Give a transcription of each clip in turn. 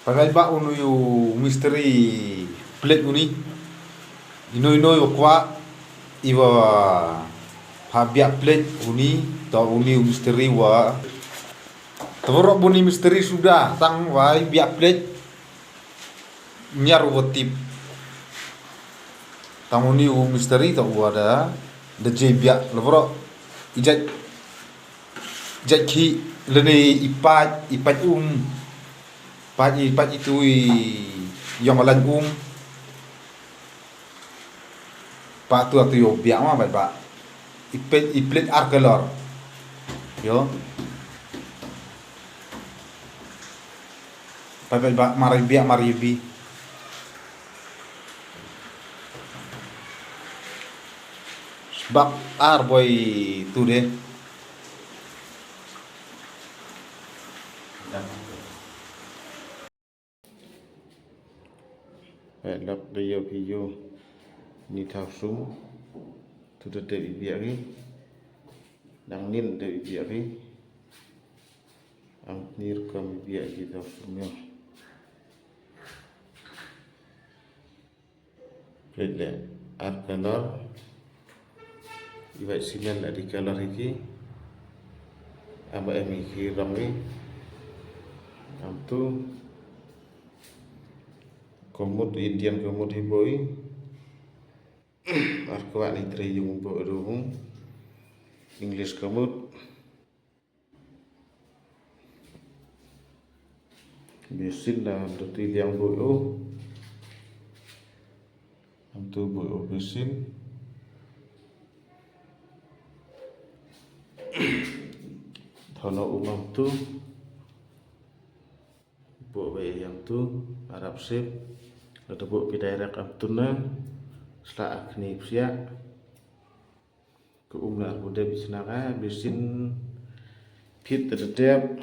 Pagaiba unu yu misteri plate uni. Ino kwa iwa habia plate uni tau uni misteri wa. Tawara buni misteri sudah tang wai biak plate nyar wotip. Tang uni misteri tau ada deje biak lewro ijat ki lene ipat ipat itu yang malan pak tu atau yo biak mah pak iplet arkelor yo pak mari biak mari bi sebab boy tu deh lap dia video ni thao sum tu de biak ni đang nin de biak ni ang nir kam biak ki thao sum yo le ar color iba simen la di color iki amba emi ki rong ni am tu komut Indian komut hiboi arkuat ni triyung bo ruhung English komut bisin la doti liang bo am tu bo bisin thono umam tu bo be yang tu Arab sip ada bo direct am tuna sla akni psia ku umlar bude bisnaka bisin pit terdep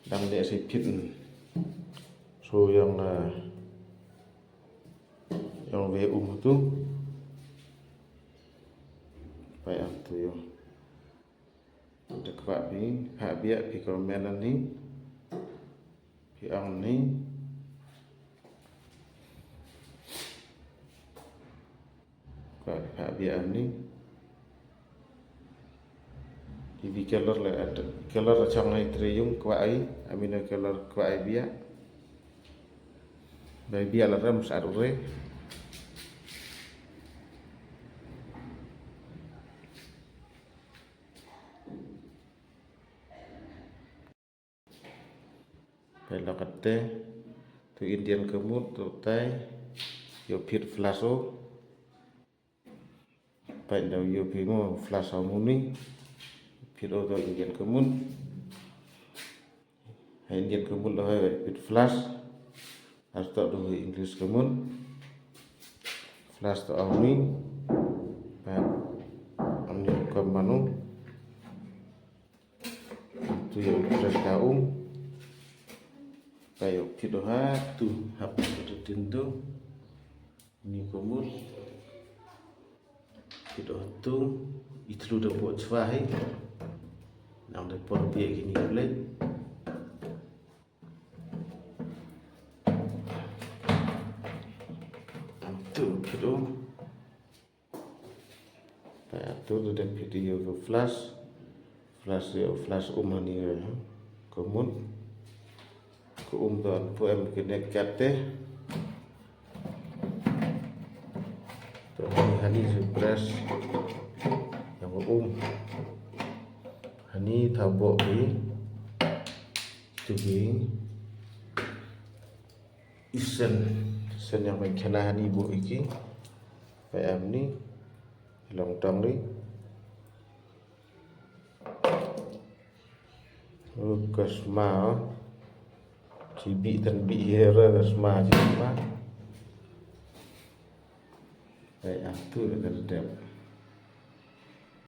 dang de si pit so yang we tu pai am tu yo dek pak ni ha biak pi komen ni pi ang ni Pak biak ni ibi color la ada color chang nai triyung kwa ai amina color kwa ai biak bai biak la ram sa re bai la katte tu Indian kemut tu tai yo pit flaso pai dau yo pimo flash muni piro do Indian kemun Indian kemun lo pit flash atau do English kemun flash to auni pa amni kamanu tu yo tres kaum kayo piro ha tu hap tu tintu ni kemun Kido tu itlu dah buat cwai nam de por biak gini play tu kido tu de video ke flash umani komun ko dan poem connect kate hani press yang hani thabo bi tu bi isen yang mai khana hani bo iki phải em ni lòng trong đi kasma chỉ bị thần bị hera kasma chỉ mà vậy tu là đẹp